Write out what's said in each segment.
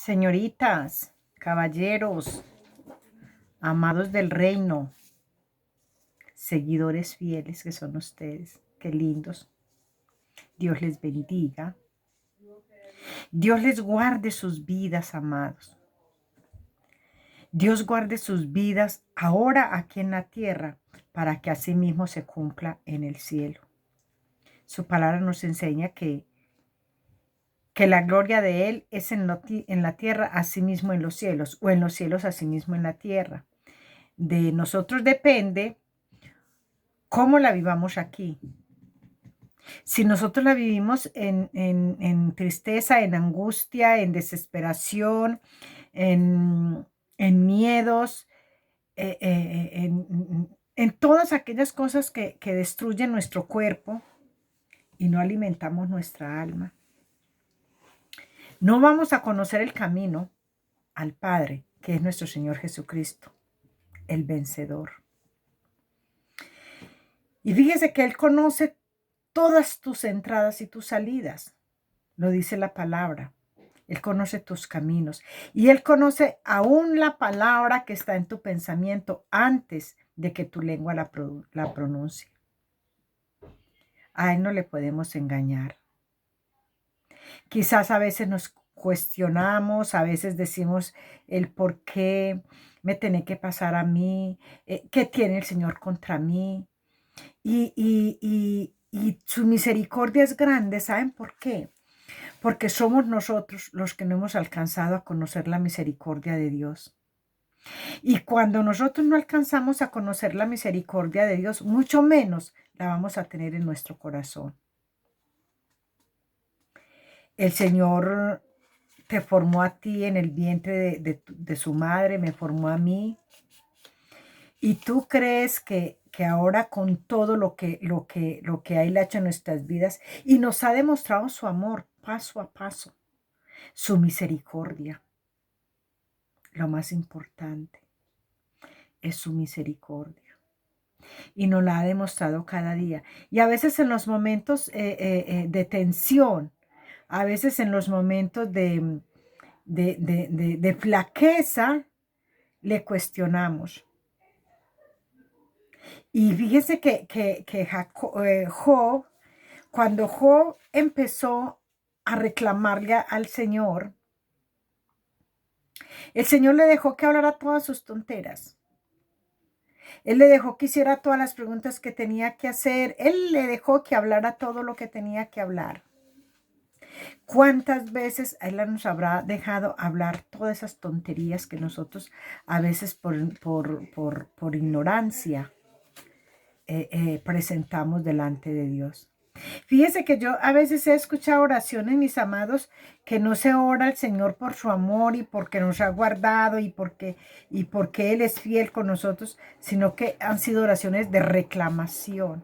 Señoritas, caballeros, amados del reino, seguidores fieles que son ustedes, qué lindos. Dios les bendiga. Dios les guarde sus vidas, amados. Dios guarde sus vidas ahora aquí en la tierra para que así mismo se cumpla en el cielo. Su palabra nos enseña que la gloria de Él es en la tierra, así mismo en los cielos, o en los cielos, así mismo en la tierra. De nosotros depende cómo la vivamos aquí. Si nosotros la vivimos en tristeza, en angustia, en desesperación, en miedos, en todas aquellas cosas que destruyen nuestro cuerpo y no alimentamos nuestra alma, no vamos a conocer el camino al Padre, que es nuestro Señor Jesucristo, el vencedor. Y fíjese que Él conoce todas tus entradas y tus salidas, lo dice la palabra. Él conoce tus caminos y Él conoce aún la palabra que está en tu pensamiento antes de que tu lengua la pronuncie. A Él no le podemos engañar. Quizás a veces nos cuestionamos, a veces decimos el por qué me tiene que pasar a mí, qué tiene el Señor contra mí. Y su misericordia es grande, ¿saben por qué? Porque somos nosotros los que no hemos alcanzado a conocer la misericordia de Dios. Y cuando nosotros no alcanzamos a conocer la misericordia de Dios, mucho menos la vamos a tener en nuestro corazón. El Señor te formó a ti en el vientre de su madre, me formó a mí. Y tú crees que ahora con todo lo que Él ha hecho en nuestras vidas y nos ha demostrado su amor paso a paso, su misericordia. Lo más importante es su misericordia. Y nos la ha demostrado cada día. Y a veces en los momentos de tensión, a veces en los momentos de flaqueza, le cuestionamos. Y fíjese que Job, cuando Job empezó a reclamarle al Señor, el Señor le dejó que hablara todas sus tonteras. Él le dejó que hiciera todas las preguntas que tenía que hacer. Él le dejó que hablara todo lo que tenía que hablar. ¿Cuántas veces Él nos habrá dejado hablar todas esas tonterías que nosotros a veces por ignorancia presentamos delante de Dios? Fíjese que yo a veces he escuchado oraciones, mis amados, que no se ora al Señor por su amor y porque nos ha guardado y porque Él es fiel con nosotros, sino que han sido oraciones de reclamación.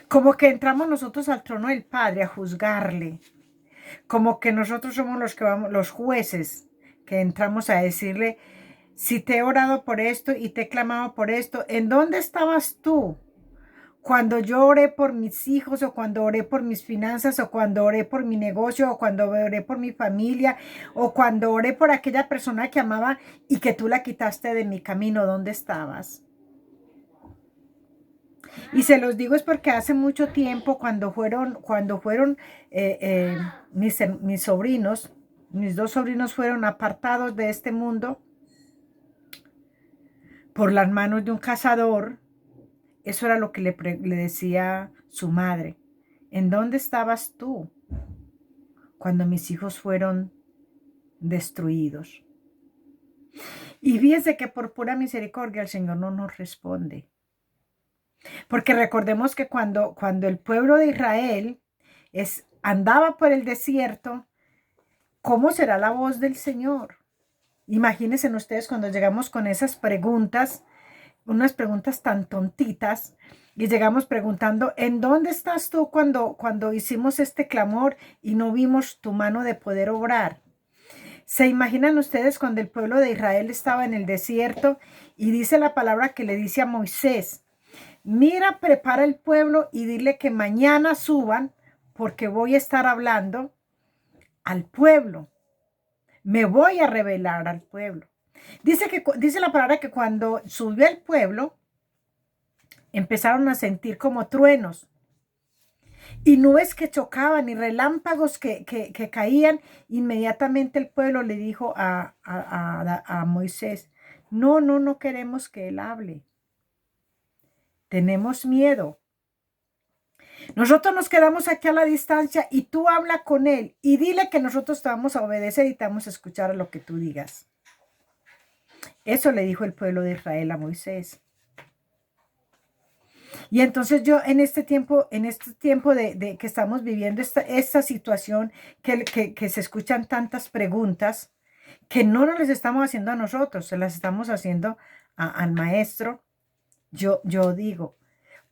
Como que entramos nosotros al trono del Padre a juzgarle. Como que nosotros somos los jueces que entramos a decirle, si te he orado por esto y te he clamado por esto, ¿en dónde estabas tú? Cuando yo oré por mis hijos, o cuando oré por mis finanzas, o cuando oré por mi negocio, o cuando oré por mi familia, o cuando oré por aquella persona que amaba y que tú la quitaste de mi camino, ¿dónde estabas? Y se los digo es porque hace mucho tiempo, cuando fueron mis sobrinos, mis dos sobrinos fueron apartados de este mundo por las manos de un cazador. Eso era lo que le decía su madre. ¿En dónde estabas tú cuando mis hijos fueron destruidos? Y fíjense que por pura misericordia el Señor no nos responde. Porque recordemos que cuando el pueblo de Israel andaba por el desierto, ¿cómo será la voz del Señor? Imagínense ustedes cuando llegamos con esas preguntas, unas preguntas tan tontitas, y llegamos preguntando, ¿en dónde estás tú cuando hicimos este clamor y no vimos tu mano de poder obrar? ¿Se imaginan ustedes cuando el pueblo de Israel estaba en el desierto y dice la palabra que le dice a Moisés, mira, prepara el pueblo y dile que mañana suban porque voy a estar hablando al pueblo? me voy a revelar al pueblo. Dice la palabra que cuando subió al pueblo, empezaron a sentir como truenos y nubes que chocaban y relámpagos que caían. Inmediatamente el pueblo le dijo a Moisés, no queremos que él hable. Tenemos miedo. Nosotros nos quedamos aquí a la distancia y tú habla con él y dile que nosotros te vamos a obedecer y te vamos a escuchar a lo que tú digas. Eso le dijo el pueblo de Israel a Moisés. Y entonces yo en este tiempo de que estamos viviendo esta situación, que se escuchan tantas preguntas, que no nos las estamos haciendo a nosotros, se las estamos haciendo al maestro, yo digo,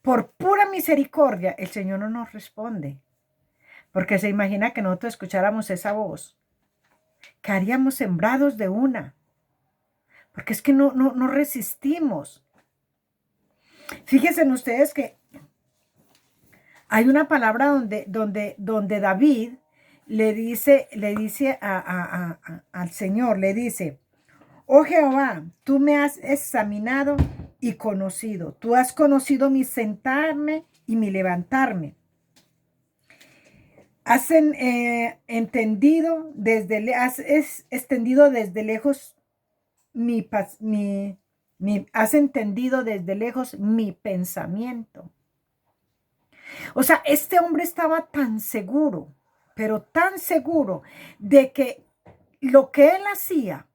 por pura misericordia, el Señor no nos responde. Porque se imagina que nosotros escucháramos esa voz, que haríamos sembrados de una. Porque es que no resistimos. Fíjense en ustedes que hay una palabra donde David le dice al Señor, le dice, oh Jehová, tú me has examinado y conocido. Tú has conocido mi sentarme y mi levantarme. Has extendido desde lejos has entendido desde lejos mi pensamiento. O sea, este hombre estaba tan seguro, pero tan seguro de que lo que él hacía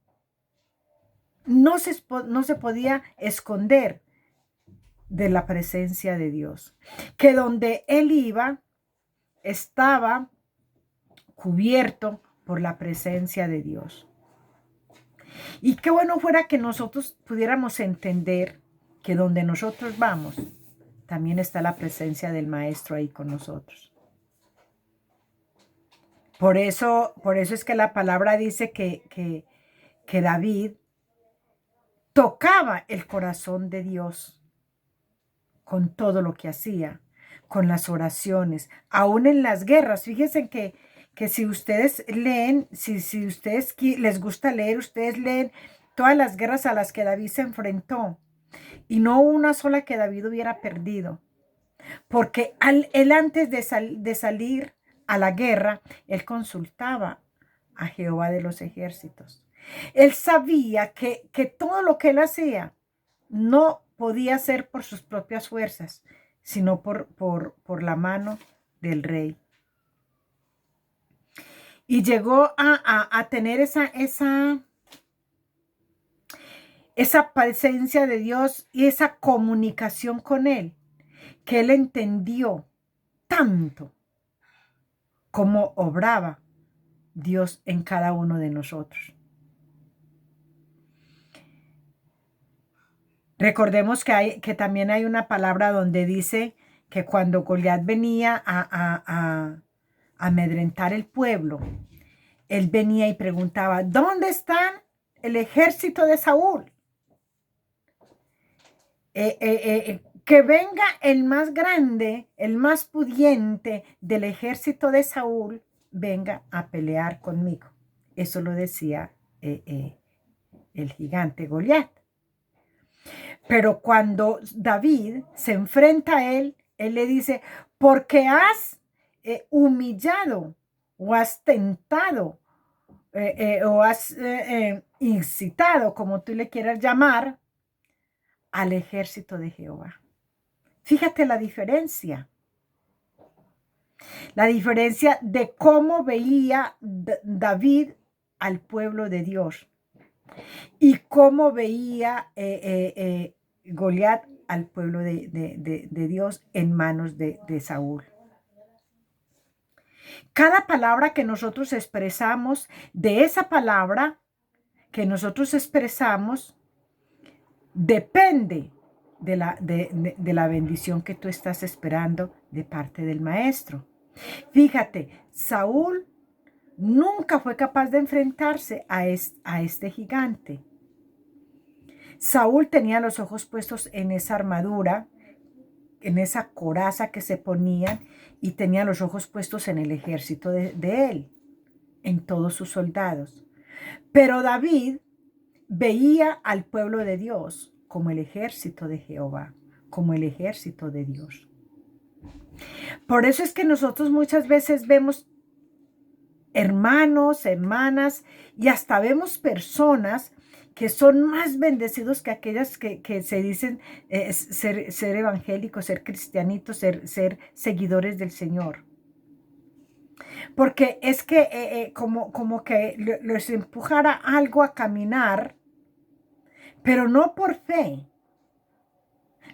no se podía esconder de la presencia de Dios. Que donde él iba estaba cubierto por la presencia de Dios. Y qué bueno fuera que nosotros pudiéramos entender que donde nosotros vamos, también está la presencia del Maestro ahí con nosotros. Por eso es que la palabra dice que David tocaba el corazón de Dios con todo lo que hacía, con las oraciones, aún en las guerras. Fíjense que si ustedes leen, si ustedes les gusta leer, ustedes leen todas las guerras a las que David se enfrentó y no una sola que David hubiera perdido. Porque él antes de salir a la guerra, él consultaba a Jehová de los ejércitos. Él sabía que todo lo que él hacía no podía ser por sus propias fuerzas, sino por la mano del rey. Y llegó a tener esa presencia de Dios y esa comunicación con él, que él entendió tanto cómo obraba Dios en cada uno de nosotros. Recordemos que también hay una palabra donde dice que cuando Goliat venía a amedrentar el pueblo, él venía y preguntaba, ¿dónde está el ejército de Saúl? Que venga el más grande, el más pudiente del ejército de Saúl, venga a pelear conmigo. Eso lo decía el gigante Goliat. Pero cuando David se enfrenta a él, él le dice, porque has humillado o has tentado o has incitado, como tú le quieras llamar, al ejército de Jehová. Fíjate la diferencia. La diferencia de cómo veía David al pueblo de Dios y cómo veía Goliat al pueblo de Dios en manos de Saúl. Cada palabra que nosotros expresamos, de esa palabra que nosotros expresamos, depende de la bendición que tú estás esperando de parte del Maestro. Fíjate, Saúl nunca fue capaz de enfrentarse a este gigante. Saúl tenía los ojos puestos en esa armadura, en esa coraza que se ponían, y tenía los ojos puestos en el ejército de él, en todos sus soldados. Pero David veía al pueblo de Dios como el ejército de Jehová, como el ejército de Dios. Por eso es que nosotros muchas veces vemos hermanos, hermanas y hasta vemos personas que son más bendecidos que aquellas que se dicen ser evangélicos, ser cristianitos, ser seguidores del Señor. Porque es que como que les empujara algo a caminar, pero no por fe,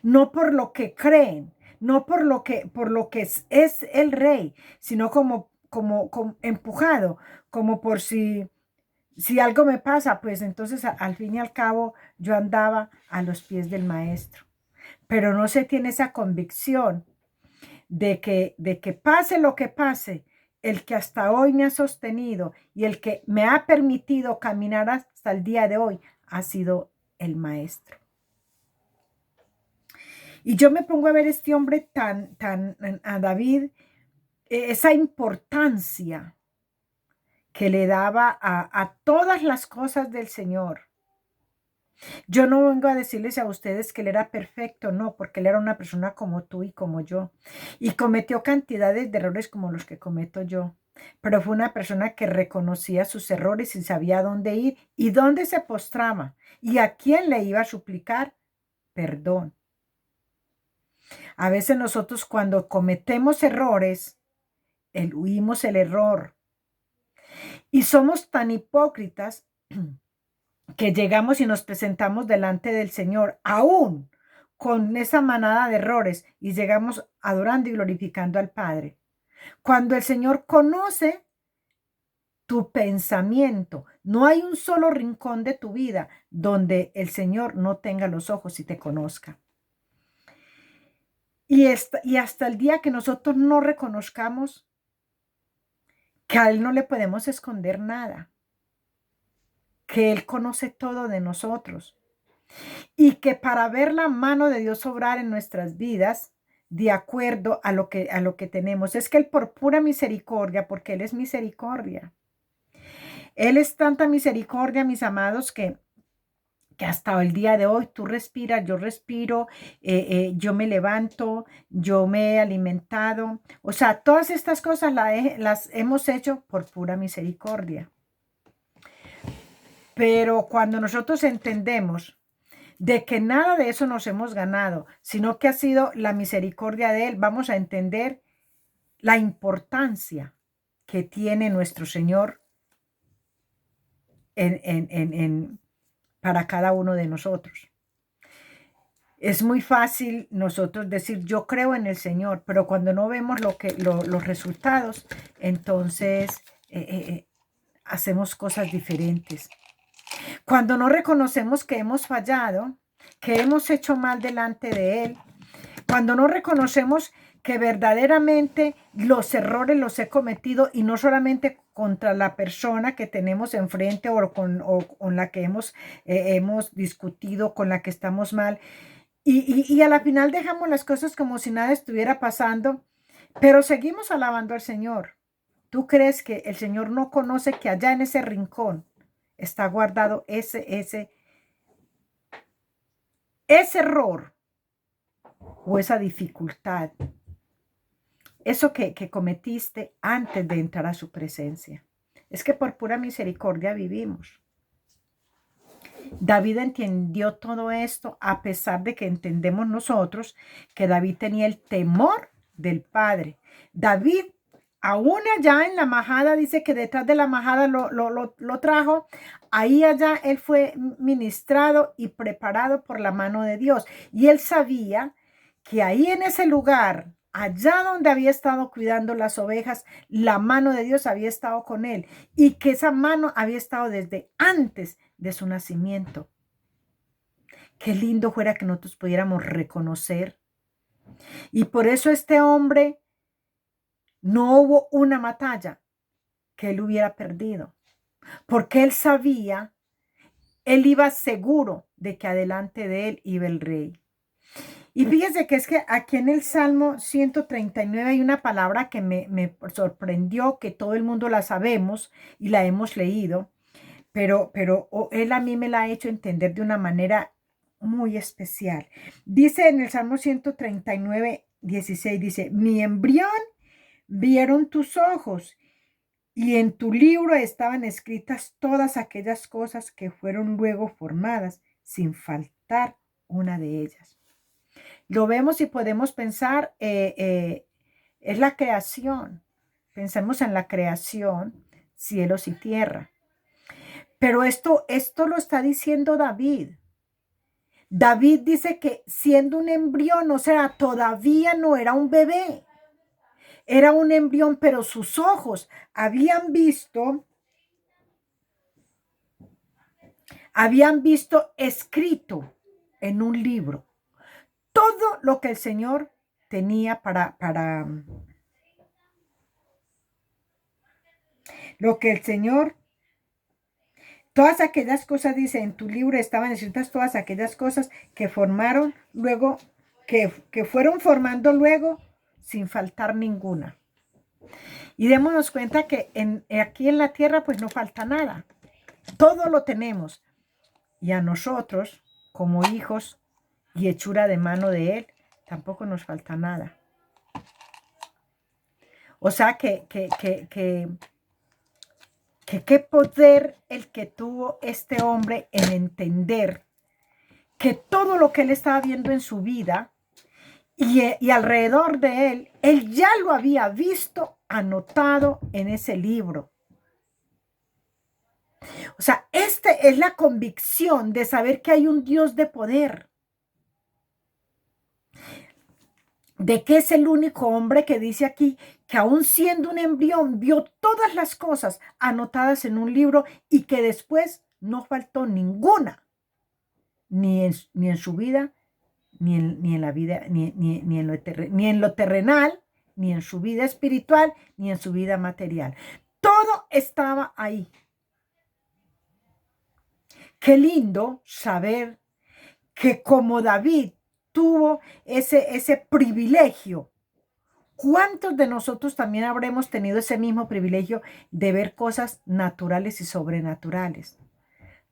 no por lo que creen, no por lo que es el rey, sino como empujado, como por si algo me pasa, pues entonces al fin y al cabo yo andaba a los pies del maestro. Pero no se tiene esa convicción de que pase lo que pase, el que hasta hoy me ha sostenido y el que me ha permitido caminar hasta el día de hoy ha sido el maestro. Y yo me pongo a ver este hombre a David, esa importancia que le daba a todas las cosas del Señor. Yo no vengo a decirles a ustedes que él era perfecto, no, porque él era una persona como tú y como yo. Y cometió cantidades de errores como los que cometo yo. Pero fue una persona que reconocía sus errores y sabía dónde ir y dónde se postraba y a quién le iba a suplicar perdón. A veces nosotros cuando cometemos errores, eluimos el error. Y somos tan hipócritas que llegamos y nos presentamos delante del Señor, aún con esa manada de errores, y llegamos adorando y glorificando al Padre. Cuando el Señor conoce tu pensamiento, no hay un solo rincón de tu vida donde el Señor no tenga los ojos y te conozca. Y hasta el día que nosotros no reconozcamos que a Él no le podemos esconder nada, que Él conoce todo de nosotros y que para ver la mano de Dios obrar en nuestras vidas, de acuerdo a lo que tenemos, es que Él por pura misericordia, porque Él es misericordia. Él es tanta misericordia, mis amados, que hasta el día de hoy tú respiras, yo respiro, yo me levanto, yo me he alimentado. O sea, todas estas cosas las hemos hecho por pura misericordia. Pero cuando nosotros entendemos de que nada de eso nos hemos ganado, sino que ha sido la misericordia de Él, vamos a entender la importancia que tiene nuestro Señor para cada uno de nosotros. Es muy fácil nosotros decir yo creo en el Señor, pero cuando no vemos los resultados, entonces hacemos cosas diferentes. Cuando no reconocemos que hemos fallado, que hemos hecho mal delante de Él, cuando no reconocemos que verdaderamente los errores los he cometido y no solamente contra la persona que tenemos enfrente o con la que hemos discutido, con la que estamos mal, y a la final dejamos las cosas como si nada estuviera pasando, pero seguimos alabando al Señor. ¿Tú crees que el Señor no conoce que allá en ese rincón está guardado ese error o esa dificultad? Eso que cometiste antes de entrar a su presencia. Es que por pura misericordia vivimos. David entendió todo esto a pesar de que entendemos nosotros que David tenía el temor del Padre. David, aún allá en la majada, dice que detrás de la majada lo trajo. Ahí allá él fue ministrado y preparado por la mano de Dios. Y él sabía que ahí en ese lugar, allá donde había estado cuidando las ovejas, la mano de Dios había estado con él y que esa mano había estado desde antes de su nacimiento. Qué lindo fuera que nosotros pudiéramos reconocer. Y por eso este hombre no hubo una batalla que él hubiera perdido, porque él sabía, él iba seguro de que adelante de él iba el rey. Y fíjese que es que aquí en el Salmo 139 hay una palabra que me sorprendió, que todo el mundo la sabemos y la hemos leído, pero él a mí me la ha hecho entender de una manera muy especial. Dice en el Salmo 139, 16, dice, mi embrión vieron tus ojos y en tu libro estaban escritas todas aquellas cosas que fueron luego formadas, sin faltar una de ellas. Lo vemos y podemos pensar, es la creación. Pensemos en la creación, cielos y tierra. Pero esto lo está diciendo David. David dice que siendo un embrión, o sea, todavía no era un bebé. Era un embrión, pero sus ojos habían visto escrito en un libro todo lo que el Señor tenía lo que el Señor, todas aquellas cosas, dice, en tu libro estaban escritas todas aquellas cosas que formaron luego, que fueron formando luego sin faltar ninguna. Y démonos cuenta que aquí en la tierra pues no falta nada. Todo lo tenemos. Y a nosotros, como hijos y hechura de mano de Él, tampoco nos falta nada. O sea que qué poder el que tuvo este hombre en entender que todo lo que él estaba viendo en su vida y alrededor de él ya lo había visto anotado en ese libro. O sea, esta es la convicción de saber que hay un Dios de poder, de que es el único hombre que dice aquí que aún siendo un embrión vio todas las cosas anotadas en un libro y que después no faltó ninguna, ni en su vida, ni en la vida, ni en lo terrenal, ni en su vida espiritual, ni en su vida material. Todo estaba ahí. Qué lindo saber que como David tuvo ese privilegio, ¿cuántos de nosotros también habremos tenido ese mismo privilegio de ver cosas naturales y sobrenaturales?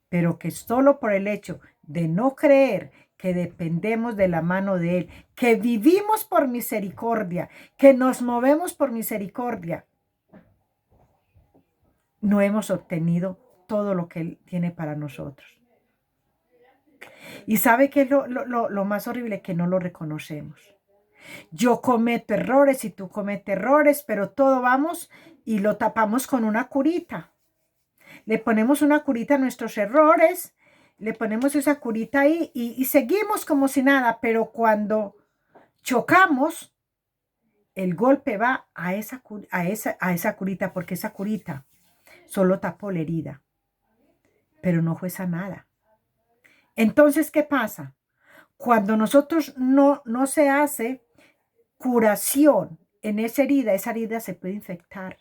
Pero que solo por el hecho de no creer que dependemos de la mano de Él, que vivimos por misericordia, que nos movemos por misericordia, no hemos obtenido todo lo que Él tiene para nosotros. Y ¿sabe qué es lo más horrible? Que no lo reconocemos. Yo cometo errores y tú cometes errores, pero todo vamos y lo tapamos con una curita. Le ponemos una curita a nuestros errores, le ponemos esa curita ahí y seguimos como si nada, pero cuando chocamos, el golpe va a esa curita, porque esa curita solo tapó la herida, pero no fue sanada. Entonces, ¿qué pasa? Cuando nosotros no se hace curación en esa herida se puede infectar.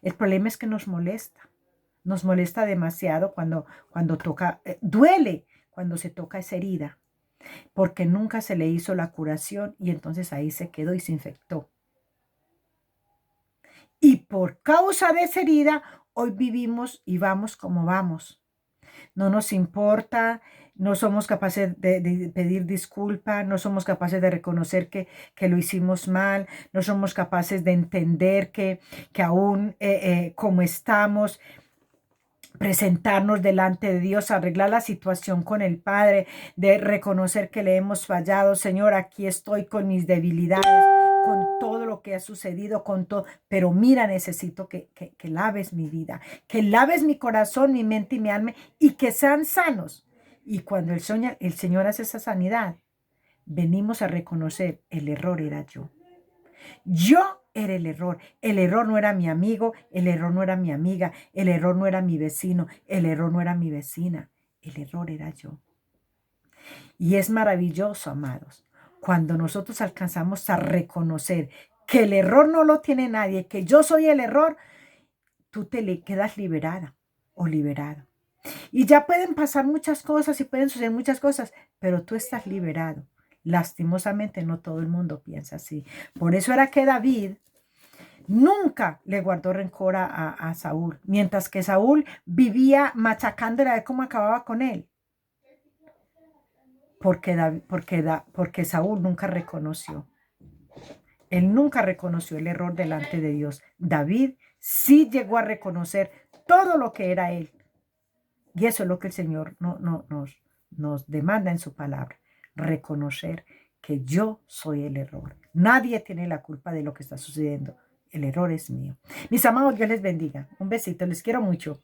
El problema es que nos molesta demasiado cuando toca, duele cuando se toca esa herida, porque nunca se le hizo la curación y entonces ahí se quedó y se infectó. Y por causa de esa herida, hoy vivimos y vamos como vamos. No nos importa, no somos capaces de pedir disculpa, no somos capaces de reconocer que lo hicimos mal, no somos capaces de entender que aún como estamos, presentarnos delante de Dios, arreglar la situación con el Padre, de reconocer que le hemos fallado. Señor, aquí estoy con mis debilidades, con todo lo que ha sucedido, con todo, pero mira, necesito que laves mi vida, que laves mi corazón, mi mente y mi alma y que sean sanos. Y cuando el Señor hace esa sanidad, venimos a reconocer, el error era yo. Yo era el error no era mi amigo, el error no era mi amiga, el error no era mi vecino, el error no era mi vecina, el error era yo. Y es maravilloso, amados, cuando nosotros alcanzamos a reconocer que el error no lo tiene nadie, que yo soy el error, tú te quedas liberada o liberado. Y ya pueden pasar muchas cosas y pueden suceder muchas cosas, pero tú estás liberado. Lastimosamente no todo el mundo piensa así. Por eso era que David Nunca le guardó rencor a Saúl, mientras que Saúl vivía machacándole a ver cómo acababa con él, porque Saúl nunca reconoció. Él nunca reconoció el error delante de Dios. David sí llegó a reconocer todo lo que era él. Y eso es lo que el Señor nos demanda en su palabra. Reconocer que yo soy el error. Nadie tiene la culpa de lo que está sucediendo. El error es mío. Mis amados, Dios les bendiga. Un besito, les quiero mucho.